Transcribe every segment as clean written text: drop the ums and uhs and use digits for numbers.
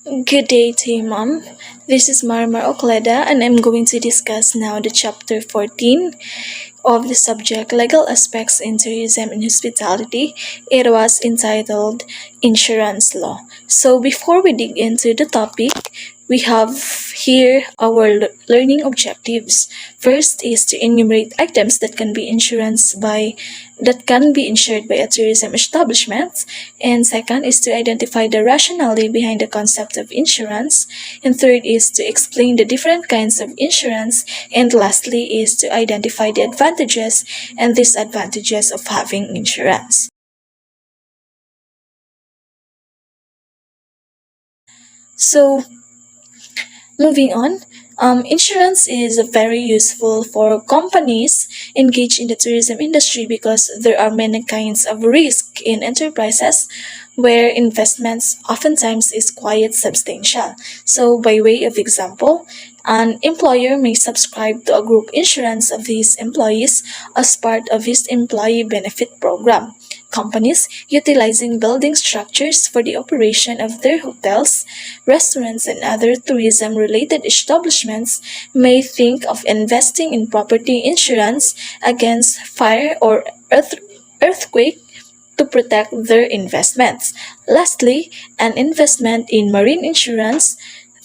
Good day to you, Mom. This is Marimar Oclida, and I'm going to discuss now the chapter 14 of the subject Legal Aspects in Tourism and Hospitality. It was entitled Insurance Law. So, before we dig into the topic, we have here our learning objectives. First is to enumerate items that can be insured by a tourism establishment, and second is to identify the rationale behind the concept of insurance, and third is to explain the different kinds of insurance, and lastly is to identify the advantages and disadvantages of having insurance. So, moving on, insurance is very useful for companies engaged in the tourism industry because there are many kinds of risk in enterprises where investments oftentimes is quite substantial. So, by way of example, an employer may subscribe to a group insurance of his employees as part of his employee benefit program. Companies utilizing building structures for the operation of their hotels, restaurants, and other tourism related establishments may think of investing in property insurance against fire or earthquake to protect their investments. Lastly, an investment in marine insurance,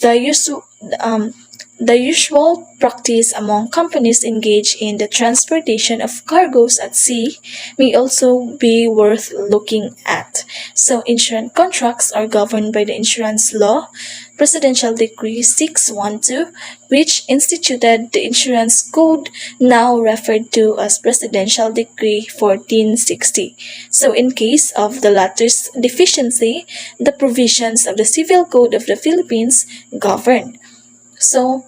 the usu- um, the usual practice among companies engaged in the transportation of cargoes at sea, may also be worth looking at. So, insurance contracts are governed by the insurance law, Presidential Decree 612, which instituted the insurance code, now referred to as Presidential Decree 1460. So, in case of the latter's deficiency, the provisions of the Civil Code of the Philippines govern. So,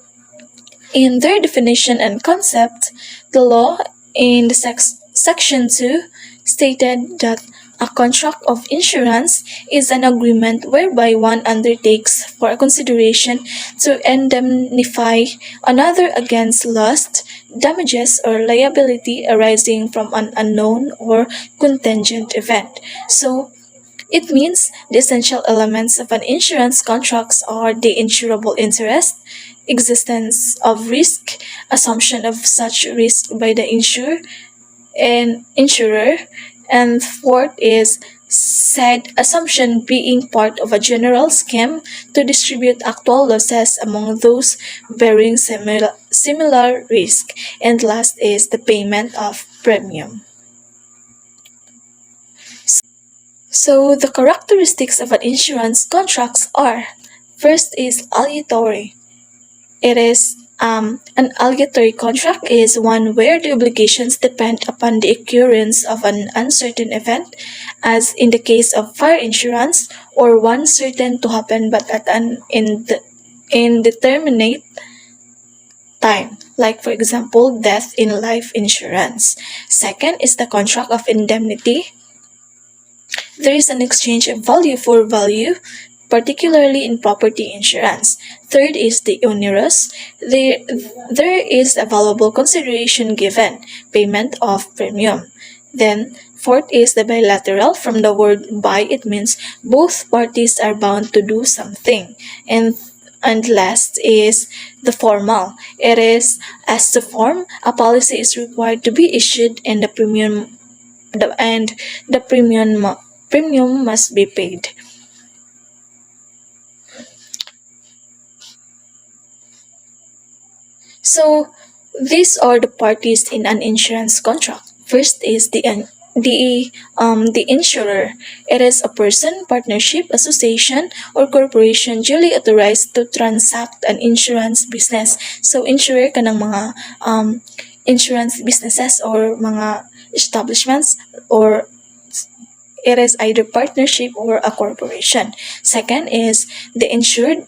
in their definition and concept, the law in the section 2 stated that a contract of insurance is an agreement whereby one undertakes for a consideration to indemnify another against loss, damages, or liability arising from an unknown or contingent event. So, it means the essential elements of an insurance contract are the insurable interest, existence of risk, assumption of such risk by the insurer, and fourth is said assumption being part of a general scheme to distribute actual losses among those bearing similar risk, and last is the payment of premium. So the characteristics of an insurance contract are: first is aleatory. It is an aleatory contract is one where the obligations depend upon the occurrence of an uncertain event, as in the case of fire insurance, or one certain to happen but at an indeterminate time, like for example, death in life insurance. Second is the contract of indemnity. There is an exchange of value for value, particularly in property insurance. Third is the onerous. There is a valuable consideration given, payment of premium. Then, fourth is the bilateral. From the word bi, it means both parties are bound to do something. And last is the formal. It is as to form, a policy is required to be issued and the premium must be paid. So these are the parties in an insurance contract. First is the insurer. It is a person, partnership, association, or corporation duly authorized to transact an insurance business. So insurer ka ng mga insurance businesses or mga establishments, or it is either partnership or a corporation. Second is the insured.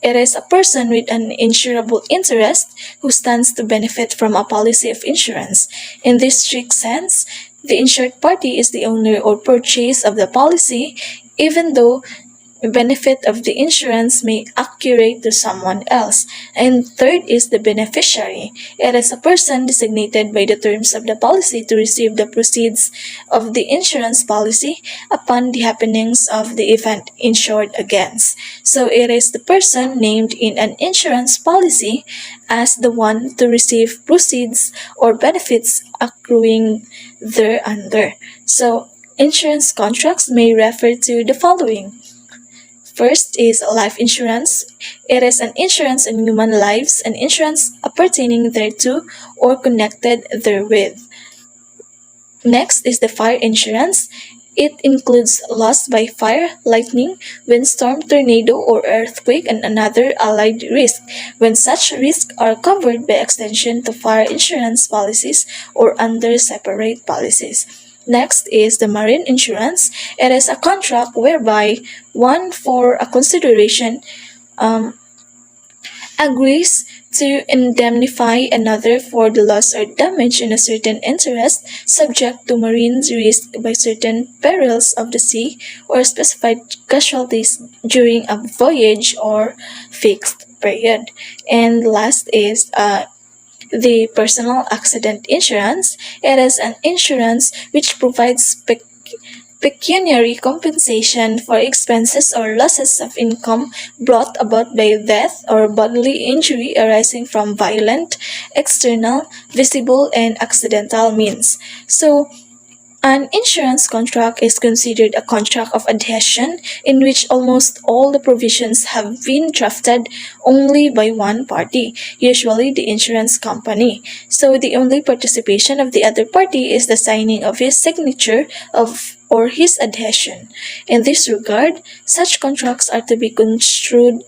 It is a person with an insurable interest who stands to benefit from a policy of insurance. In this strict sense, the insured party is the owner or purchase of the policy, even though benefit of the insurance may accrue to someone else. And third is the beneficiary. It is a person designated by the terms of the policy to receive the proceeds of the insurance policy upon the happenings of the event insured against. So it is the person named in an insurance policy as the one to receive proceeds or benefits accruing thereunder. So insurance contracts may refer to the following. First is life insurance. It is an insurance in human lives and insurance appertaining thereto or connected therewith. Next is the fire insurance. It includes loss by fire, lightning, windstorm, tornado, or earthquake, and another allied risk, when such risks are covered by extension to fire insurance policies or under separate policies. Next is the marine insurance. It is a contract whereby one for a consideration agrees to indemnify another for the loss or damage in a certain interest subject to marine risk by certain perils of the sea or specified casualties during a voyage or fixed period. And last is the personal accident insurance. It is an insurance which provides pecuniary compensation for expenses or losses of income brought about by death or bodily injury arising from violent, external, visible, and accidental means. So, an insurance contract is considered a contract of adhesion in which almost all the provisions have been drafted only by one party, usually the insurance company. So the only participation of the other party is the signing of his signature of or his adhesion. In this regard, such contracts are to be construed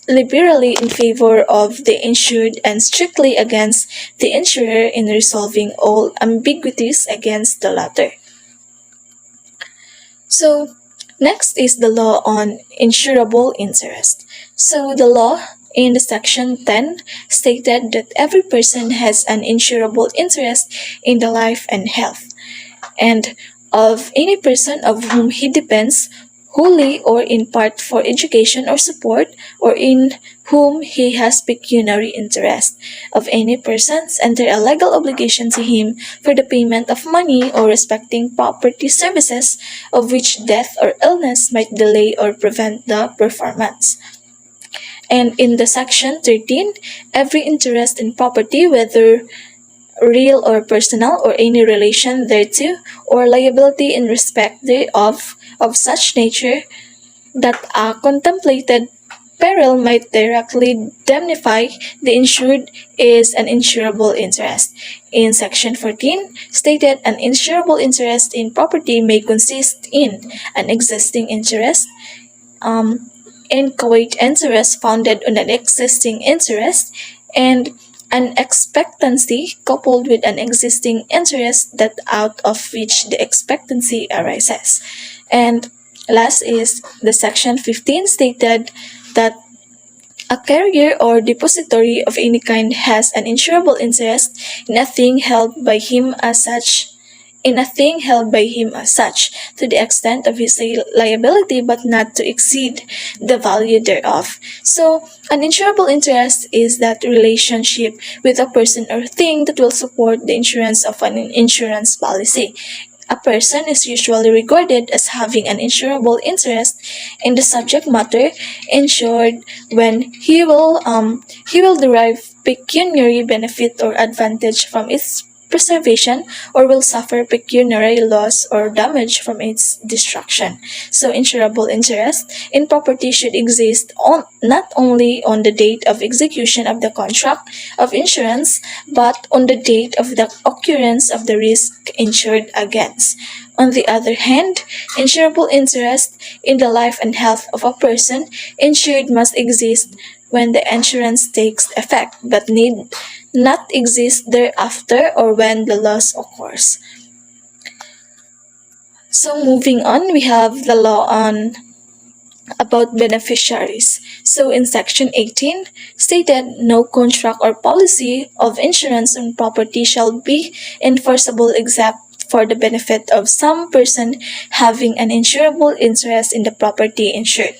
liberally in favor of the insured and strictly against the insurer in resolving all ambiguities against the latter. So, next is the law on insurable interest. So, the law in the section 10 stated that every person has an insurable interest in the life and health and of any person of whom he depends wholly or in part for education or support, or in whom he has pecuniary interest, of any persons under a legal obligation to him for the payment of money or respecting property services of which death or illness might delay or prevent the performance. And in the section 13, every interest in property, whether real or personal, or any relation thereto, or liability in respect thereof, of such nature that a contemplated peril might directly indemnify the insured, is an insurable interest. In section 14, stated an insurable interest in property may consist in an existing interest, inchoate interest founded on an existing interest, and an expectancy coupled with an existing interest that out of which the expectancy arises. And last is the section 15 stated that a carrier or depository of any kind has an insurable interest in a thing held by him as such to the extent of his liability but not to exceed the value thereof. So, an insurable interest is that relationship with a person or thing that will support the insurance of an insurance policy. A person is usually regarded as having an insurable interest in the subject matter insured when he will derive pecuniary benefit or advantage from its preservation or will suffer pecuniary loss or damage from its destruction. So insurable interest in property should exist not only on the date of execution of the contract of insurance, but on the date of the occurrence of the risk insured against. On the other hand, insurable interest in the life and health of a person insured must exist when the insurance takes effect, but need not exist thereafter or when the loss occurs. So moving on, we have the law on about beneficiaries. So in section 18 stated no contract or policy of insurance on property shall be enforceable except for the benefit of some person having an insurable interest in the property insured.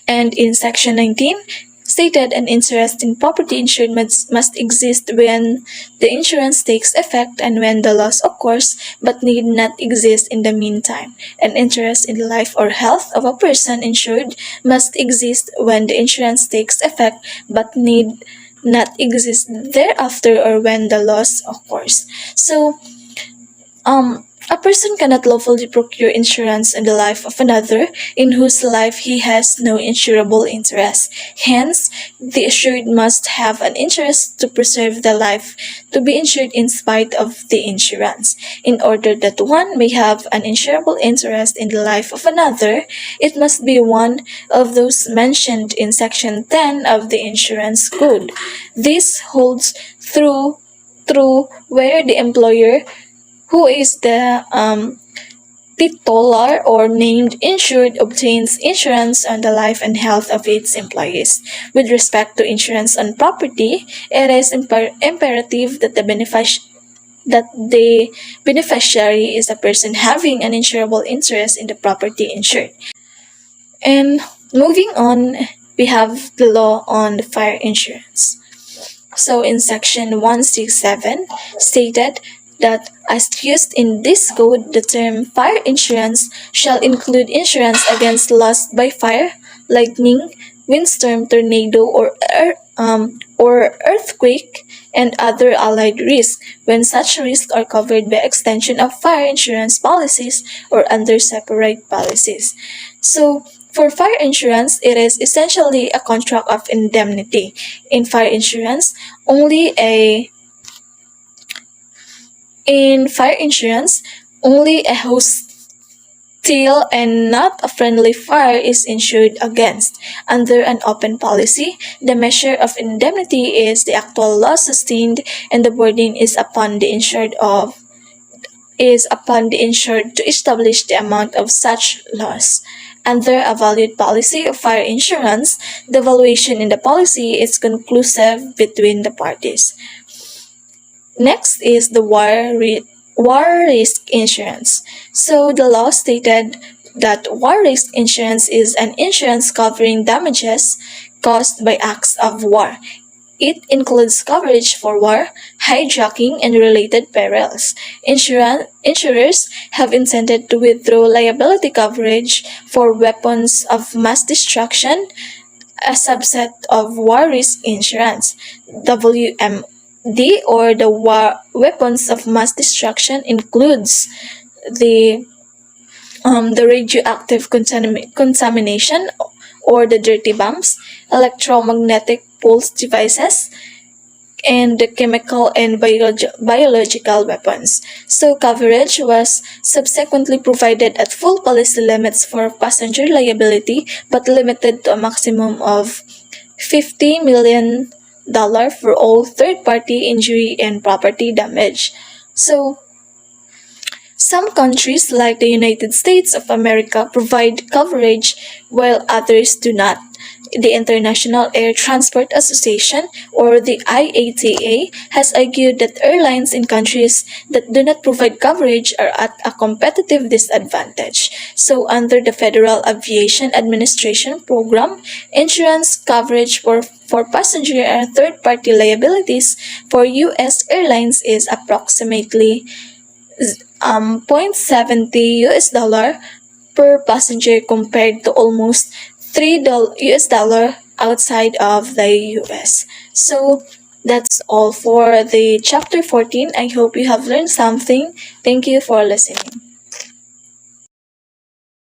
And in Section 19, stated an interest in property insured must exist when the insurance takes effect and when the loss occurs, but need not exist in the meantime. An interest in the life or health of a person insured must exist when the insurance takes effect, but need not exist thereafter or when the loss occurs. So, a person cannot lawfully procure insurance in the life of another in whose life he has no insurable interest. Hence, the insured must have an interest to preserve the life to be insured in spite of the insurance. In order that one may have an insurable interest in the life of another, it must be one of those mentioned in Section 10 of the Insurance Code. This holds true where the employer who is the titular or named insured obtains insurance on the life and health of its employees. With respect to insurance on property, it is imperative that the beneficiary is a person having an insurable interest in the property insured. And moving on, we have the law on the fire insurance. So in Section 167 stated that as used in this code, the term fire insurance shall include insurance against loss by fire, lightning, windstorm, tornado, or earthquake, and other allied risks when such risks are covered by extension of fire insurance policies or under separate policies. So, for fire insurance, it is essentially a contract of indemnity. In fire insurance, only a hostile and not a friendly fire is insured against. Under an open policy, the measure of indemnity is the actual loss sustained, and the burden is upon the insured to establish the amount of such loss. Under a valued policy of fire insurance, the valuation in the policy is conclusive between the parties. Next is the war risk insurance. So the law stated that war risk insurance is an insurance covering damages caused by acts of war. It includes coverage for war, hijacking, and related perils. Insurers have intended to withdraw liability coverage for weapons of mass destruction, a subset of war risk insurance. WMD, or the weapons of mass destruction, includes the radioactive contamination or the dirty bombs, electromagnetic pulse devices, and the chemical and biological weapons. So coverage was subsequently provided at full policy limits for passenger liability, but limited to a maximum of $50 million for all third-party injury and property damage. So, some countries, like the United States of America, provide coverage while others do not. The International Air Transport Association, or the IATA, has argued that airlines in countries that do not provide coverage are at a competitive disadvantage. So, under the Federal Aviation Administration program, insurance coverage for passenger and third-party liabilities for U.S. airlines is approximately $0.70 per passenger compared to almost $3 outside of the US. So that's all for the chapter 14. I hope you have learned something. Thank you for listening.